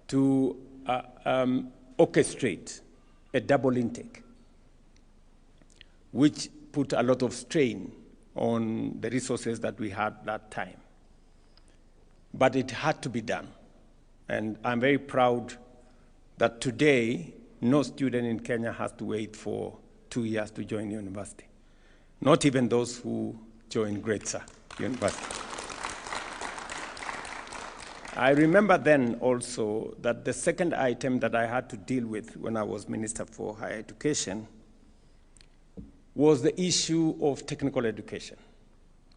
to orchestrate a double intake, which put a lot of strain on the resources that we had that time. But it had to be done. And I'm very proud that today, no student in Kenya has to wait for 2 years to join university. Not even those who join Gretsa University. I remember then also that the second item that I had to deal with when I was Minister for Higher Education was the issue of technical education.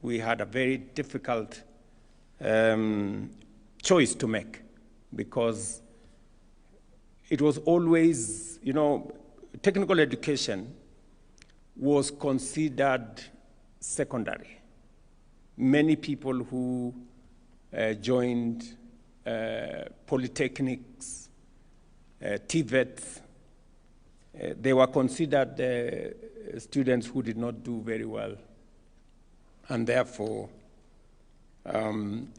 We had a very difficult choice to make because it was always, technical education was considered secondary. Many people who joined polytechnics, TVETs, they were considered students who did not do very well. And therefore,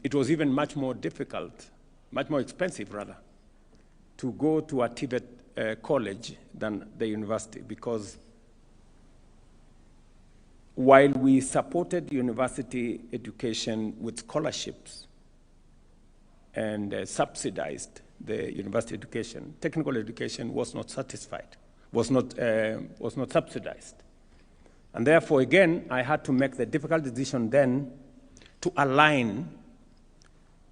it was even much more difficult, much more expensive rather, to go to a TVET college than the university, because while we supported university education with scholarships and subsidized the university education, technical education was not satisfied, was not subsidized. And therefore, again, I had to make the difficult decision then to align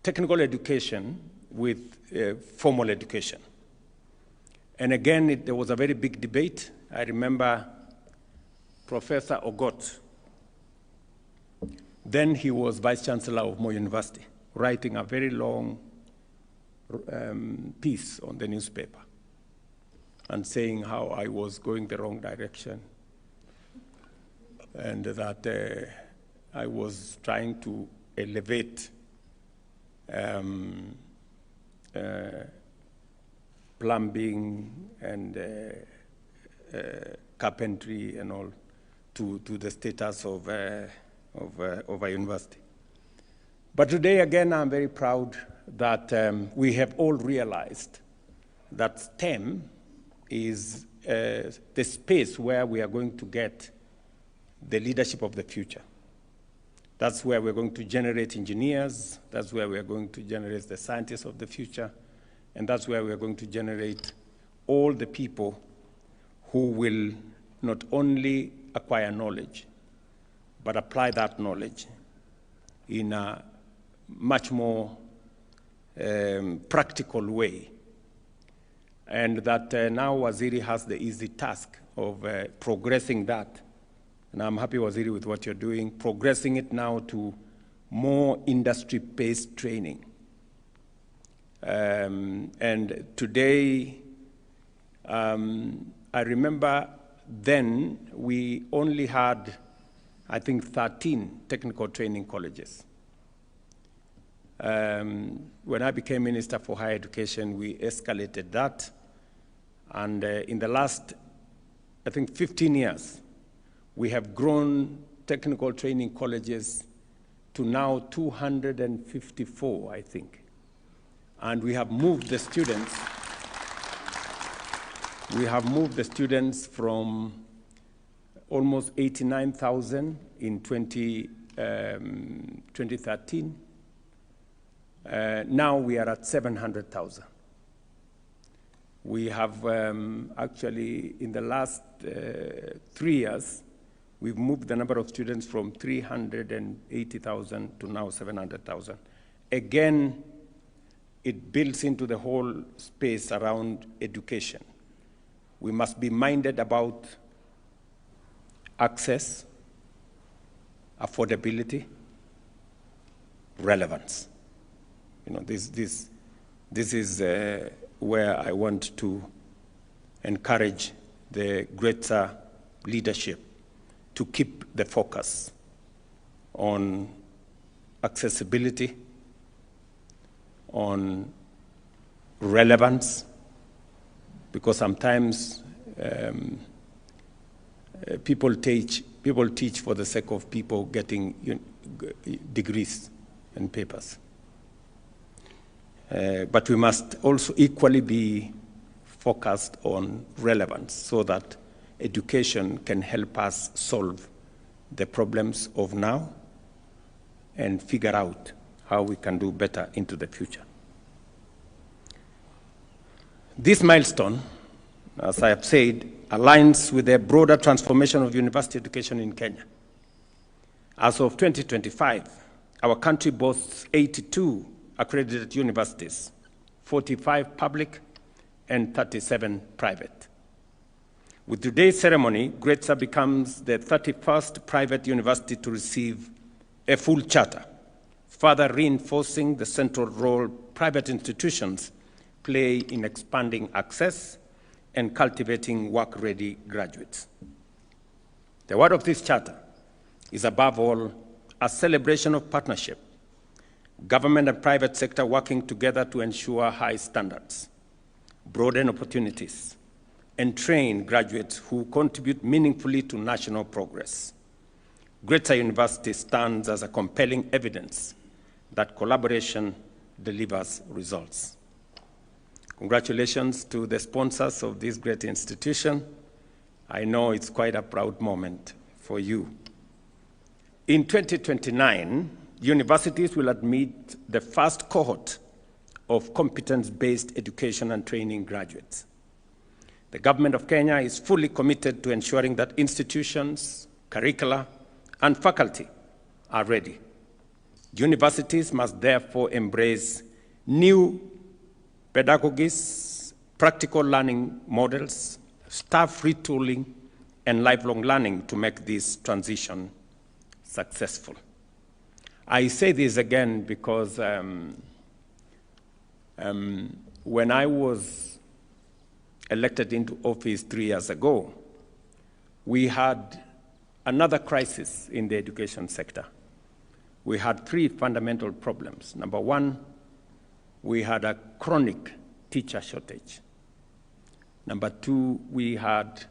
technical education with formal education. And again, there was a very big debate. I remember Professor Ogot, then he was Vice Chancellor of Moi University, writing a very long piece on the newspaper and saying how I was going the wrong direction and that I was trying to elevate plumbing and carpentry and all to the status of a university. But today, again, I'm very proud that we have all realized that STEM is the space where we are going to get the leadership of the future. That's where we're going to generate engineers, that's where we're going to generate the scientists of the future, and that's where we're going to generate all the people who will not only acquire knowledge, but apply that knowledge in a much more practical way. And that now Waziri has the easy task of progressing that. And I'm happy, Waziri, with what you're doing, progressing it now to more industry-based training. And today, I remember then we only had, I think, 13 technical training colleges. When I became Minister for Higher Education, we escalated that. And in the last, I think, 15 years, we have grown technical training colleges to now 254, I think. And we have moved the students. We have moved the students from almost 89,000 in 2013. Now we are at 700,000. We have actually, in the last 3 years, we've moved the number of students from 380,000 to now 700,000. Again, it builds into the whole space around education. We must be minded about access, affordability, relevance. This is where I want to encourage the Gretsa leadership to keep the focus on accessibility, on relevance, because sometimes people teach for the sake of people getting degrees and papers. but we must also equally be focused on relevance so that education can help us solve the problems of now and figure out how we can do better into the future. This milestone, as I have said, aligns with the broader transformation of university education in Kenya. As of 2025, our country boasts 82 accredited universities, 45 public and 37 private. With today's ceremony, Gretsa becomes the 31st private university to receive a full charter, further reinforcing the central role private institutions play in expanding access and cultivating work-ready graduates. The word of this charter is above all a celebration of partnership, government and private sector working together to ensure high standards, broaden opportunities, and train graduates who contribute meaningfully to national progress. Gretsa University stands as a compelling evidence that collaboration delivers results. Congratulations to the sponsors of this great institution. I know it's quite a proud moment for you. In 2029, universities will admit the first cohort of competence-based education and training graduates. The government of Kenya is fully committed to ensuring that institutions, curricula, and faculty are ready. Universities must therefore embrace new pedagogies, practical learning models, staff retooling, and lifelong learning to make this transition successful. I say this again because when I was elected into office 3 years ago, we had another crisis in the education sector. We had 3 fundamental problems. Number 1, we had a chronic teacher shortage. Number 2, we had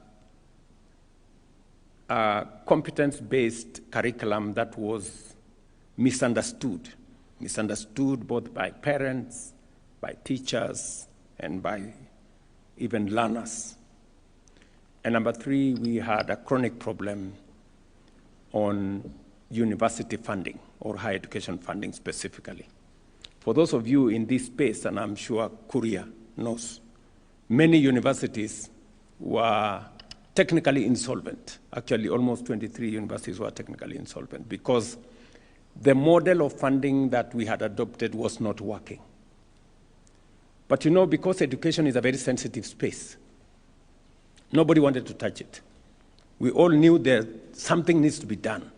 a competence-based curriculum that was misunderstood both by parents, by teachers, and by even learners. And number 3, we had a chronic problem on university funding, or higher education funding specifically. For those of you in this space, and I'm sure Kuria knows, many universities were technically insolvent. Actually, almost 23 universities were technically insolvent because the model of funding that we had adopted was not working. But you know, because education is a very sensitive space, nobody wanted to touch it. We all knew that something needs to be done.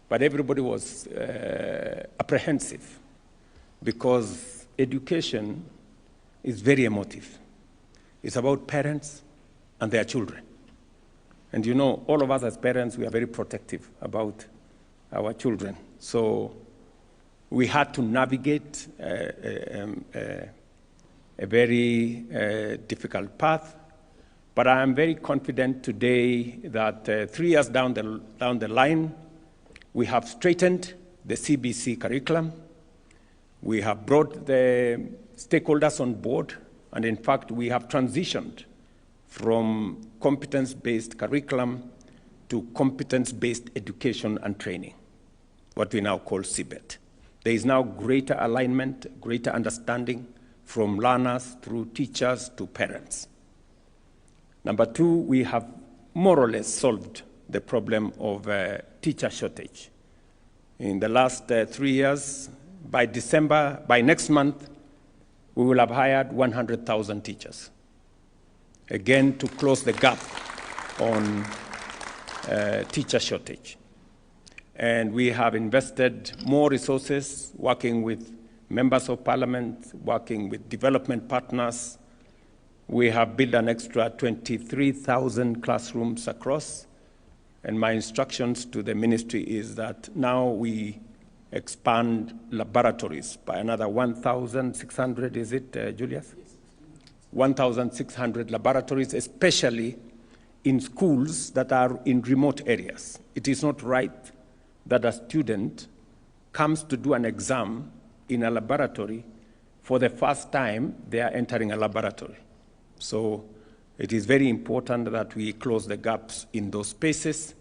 But everybody was apprehensive because education is very emotive. It's about parents and their children. And you know, all of us as parents, we are very protective about our children. So we had to navigate a very difficult path. But I am very confident today that 3 years down the line, we have straightened the CBC curriculum. We have brought the stakeholders on board. And in fact, we have transitioned from competence-based curriculum to competence-based education and training, what we now call CBET. There is now greater alignment, greater understanding from learners through teachers to parents. Number 2, we have more or less solved the problem of teacher shortage. In the last 3 years, by December, by next month, we will have hired 100,000 teachers, again, to close the gap on teacher shortage. And we have invested more resources, working with members of parliament, working with development partners. We have built an extra 23,000 classrooms across. And my instructions to the ministry is that now we expand laboratories by another 1,600, is it, Julius? Yes. 1,600 laboratories, especially in schools that are in remote areas. It is not right that a student comes to do an exam in a laboratory, for the first time, they are entering a laboratory. So it is very important that we close the gaps in those spaces.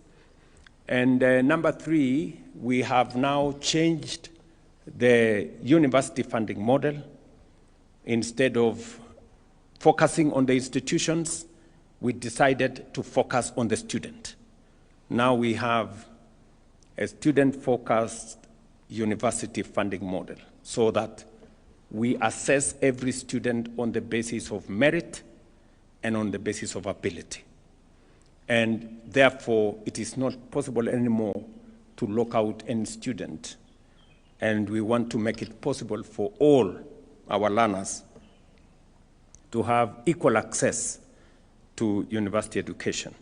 And number three, we have now changed the university funding model. Instead of focusing on the institutions, we decided to focus on the student. Now we have a student-focused university funding model so that we assess every student on the basis of merit and on the basis of ability. And therefore, it is not possible anymore to lock out any student. And we want to make it possible for all our learners to have equal access to university education.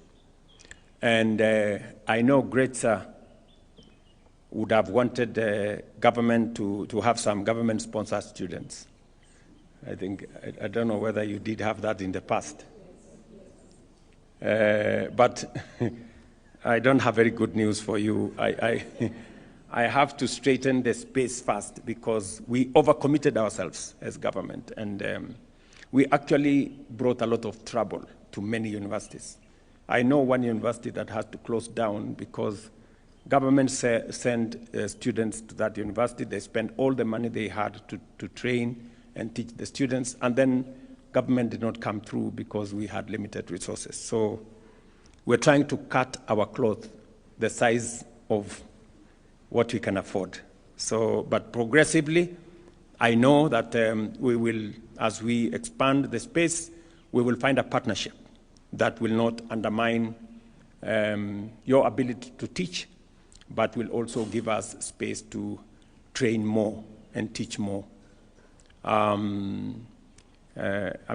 And I know Gretsa would have wanted the government to have some government-sponsored students. I don't know whether you did have that in the past. But I don't have very good news for you. I have to straighten the space first because we overcommitted ourselves as government, and we actually brought a lot of trouble to many universities. I know one university that had to close down because government sent students to that university. They spent all the money they had to train and teach the students, and then government did not come through because we had limited resources. So we're trying to cut our cloth the size of what we can afford. So, but progressively, I know that we will, as we expand the space, we will find a partnership that will not undermine your ability to teach, but will also give us space to train more and teach more. I'm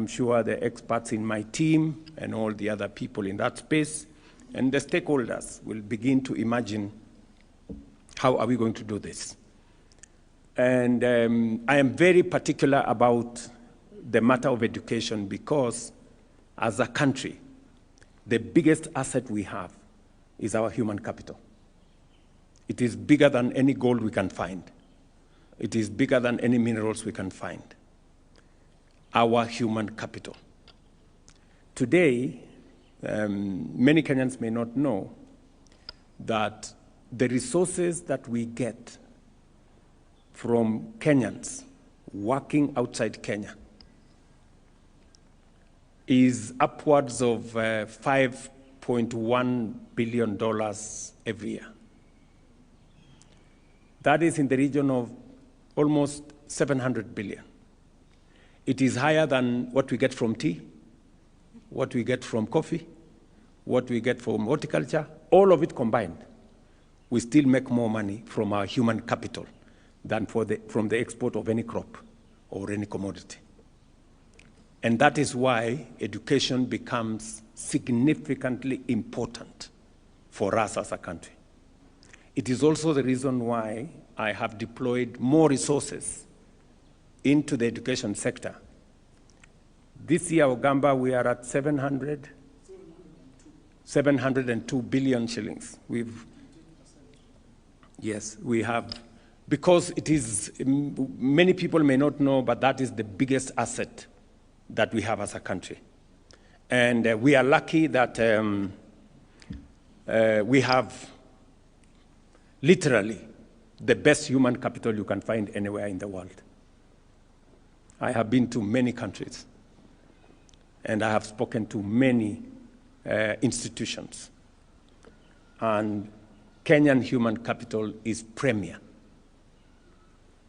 sure the experts in my team and all the other people in that space and the stakeholders will begin to imagine how are we going to do this. And I am very particular about the matter of education because as a country, the biggest asset we have is our human capital. It is bigger than any gold we can find. It is bigger than any minerals we can find. Our human capital. Today, many Kenyans may not know that the resources that we get from Kenyans working outside Kenya is upwards of $5.1 billion every year. That is in the region of almost 700 billion. It is higher than what we get from tea, what we get from coffee, what we get from horticulture, all of it combined. We still make more money from our human capital than from the export of any crop or any commodity. And that is why education becomes significantly important for us as a country. It is also the reason why I have deployed more resources into the education sector. This year, Ogamba, we are at 702 billion shillings. Yes, we have, because it is, many people may not know, but that is the biggest asset that we have as a country. And we are lucky that we have literally the best human capital you can find anywhere in the world. I have been to many countries, and I have spoken to many institutions. And Kenyan human capital is premier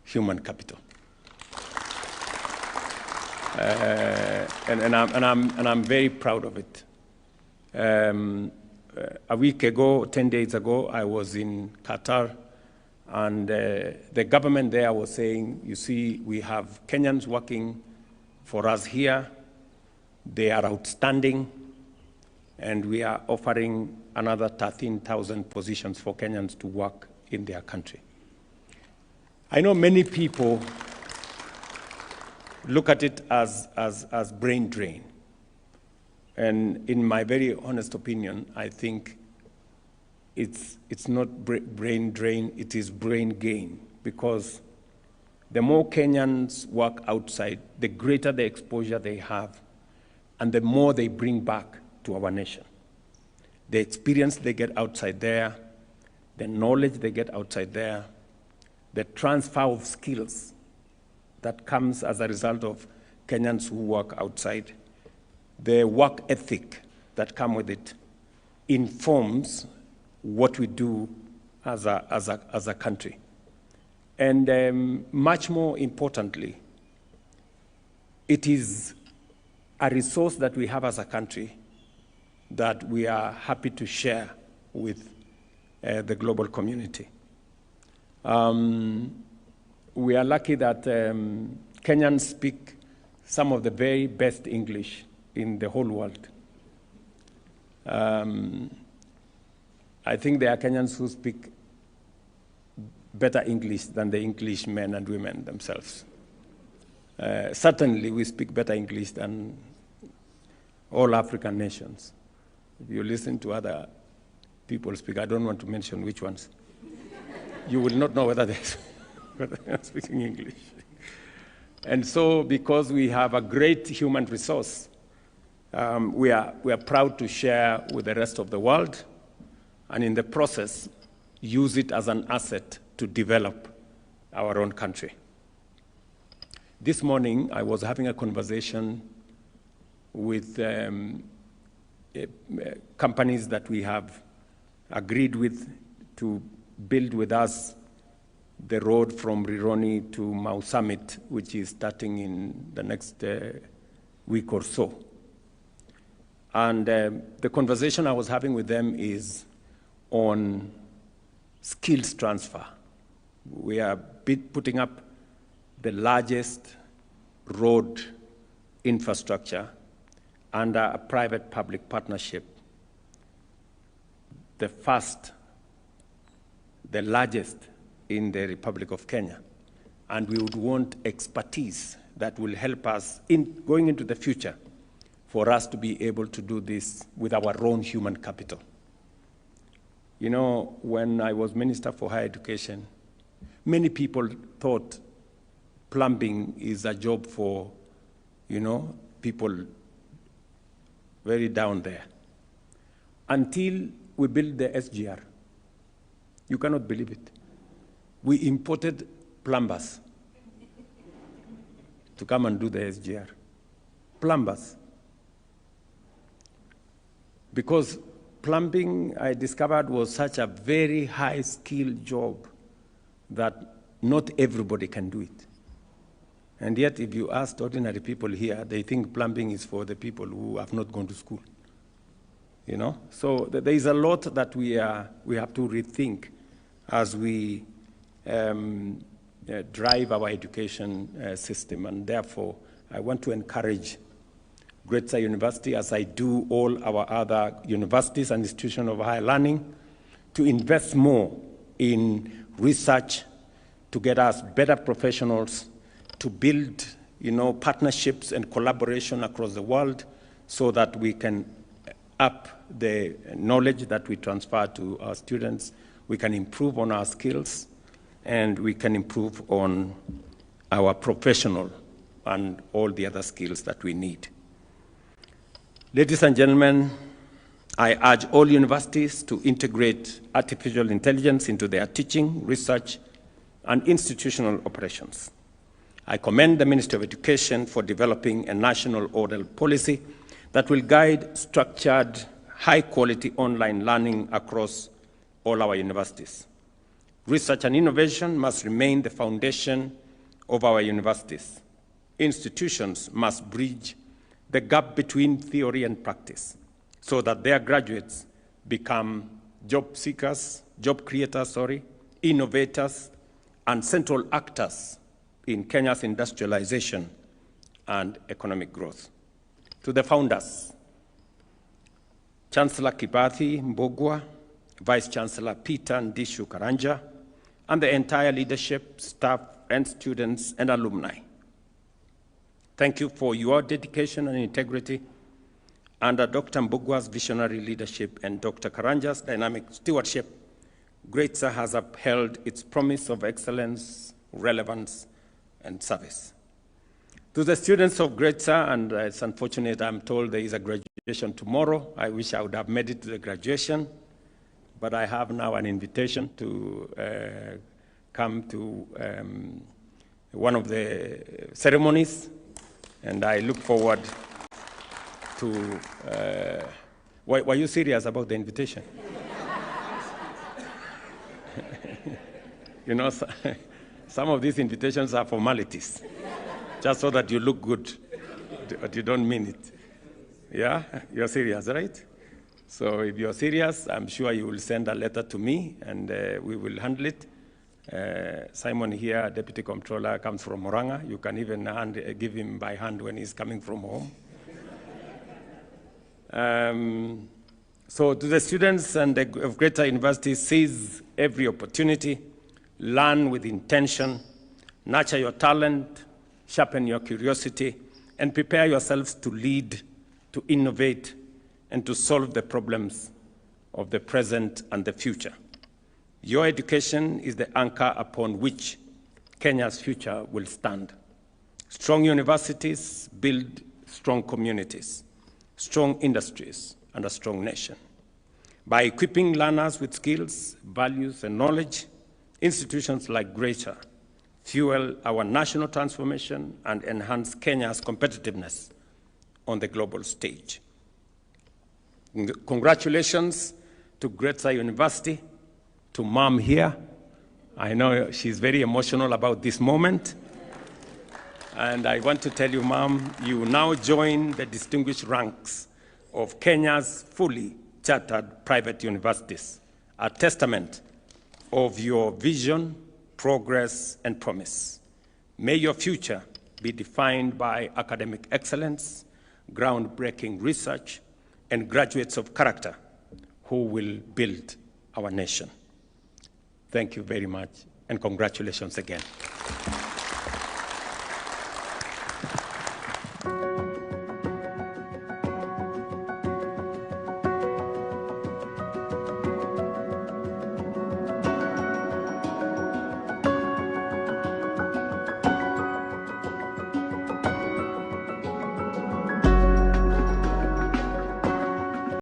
human capital. And I'm very proud of it. A week ago, 10 days ago, I was in Qatar, and the government there was saying, you see, we have Kenyans working for us here. They are outstanding, and we are offering another 13,000 positions for Kenyans to work in their country. I know many people look at it as brain drain. And in my very honest opinion, I think it's not brain drain, it is brain gain, because the more Kenyans work outside, the greater the exposure they have, and the more they bring back to our nation. The experience they get outside there, the knowledge they get outside there, the transfer of skills that comes as a result of Kenyans who work outside, the work ethic that comes with it informs what we do as a country. And much more importantly, it is a resource that we have as a country that we are happy to share with the global community. We are lucky that Kenyans speak some of the very best English in the whole world. I think there are Kenyans who speak better English than the English men and women themselves. Certainly, we speak better English than all African nations. If you listen to other people speak, I don't want to mention which ones, you will not know whether they're speaking English. And so, because we have a great human resource, we are proud to share with the rest of the world, and in the process, use it as an asset to develop our own country. This morning, I was having a conversation with companies that we have agreed with to build with us the road from Rironi to Mau Summit, which is starting in the next week or so. And the conversation I was having with them is on skills transfer. We are putting up the largest road infrastructure under a private-public partnership, the first, the largest in the Republic of Kenya. And we would want expertise that will help us in going into the future for us to be able to do this with our own human capital. You know, when I was Minister for Higher Education, many people thought plumbing is a job for, you know, people very down there. Until we built the SGR. You cannot believe it. We imported plumbers to come and do the SGR. Plumbers. Because plumbing, I discovered, was such a very high-skilled job that not everybody can do it. And yet, if you ask ordinary people here, they think plumbing is for the people who have not gone to school. You know? So there is a lot that we have to rethink as we drive our education system. And therefore, I want to encourage Gretsa University, as I do all our other universities and institutions of higher learning, to invest more in research to get us better professionals, to build, you know, partnerships and collaboration across the world so that we can up the knowledge that we transfer to our students, we can improve on our skills, and we can improve on our professional and all the other skills that we need. Ladies and gentlemen, I urge all universities to integrate artificial intelligence into their teaching, research, and institutional operations. I commend the Ministry of Education for developing a national oral policy that will guide structured, high-quality online learning across all our universities. Research and innovation must remain the foundation of our universities. Institutions must bridge the gap between theory and practice so that their graduates become job creators, innovators, and central actors in Kenya's industrialization and economic growth. To the founders, Chancellor Kibathi Mbogwa, Vice Chancellor Peter Ndishu Karanja, and the entire leadership, staff, and students and alumni. Thank you for your dedication and integrity. Under Dr. Mbogwa's visionary leadership and Dr. Karanja's dynamic stewardship, Gretsa has upheld its promise of excellence, relevance, and service. To the students of Gretsa, and it's unfortunate I'm told there is a graduation tomorrow. I wish I would have made it to the graduation, but I have now an invitation to come to one of the ceremonies, and I look forward to, were you serious about the invitation? You know, some of these invitations are formalities, just so that you look good, but you don't mean it. Yeah, you're serious, right? So if you're serious, I'm sure you will send a letter to me, and we will handle it. Simon here, Deputy Comptroller, comes from Moranga. You can even give him by hand when he's coming from home. So to the students of Gretsa University, seize every opportunity, learn with intention, nurture your talent, sharpen your curiosity, and prepare yourselves to lead, to innovate, and to solve the problems of the present and the future. Your education is the anchor upon which Kenya's future will stand. Strong universities build strong communities, strong industries, and a strong nation. By equipping learners with skills, values, and knowledge, institutions like Gretsa fuel our national transformation and enhance Kenya's competitiveness on the global stage. Congratulations to Gretsa University, to Mom here. I know she's very emotional about this moment. And I want to tell you, Mom, you now join the distinguished ranks of Kenya's fully chartered private universities, a testament of your vision, progress, and promise. May your future be defined by academic excellence, groundbreaking research, and graduates of character who will build our nation. Thank you very much, and congratulations again.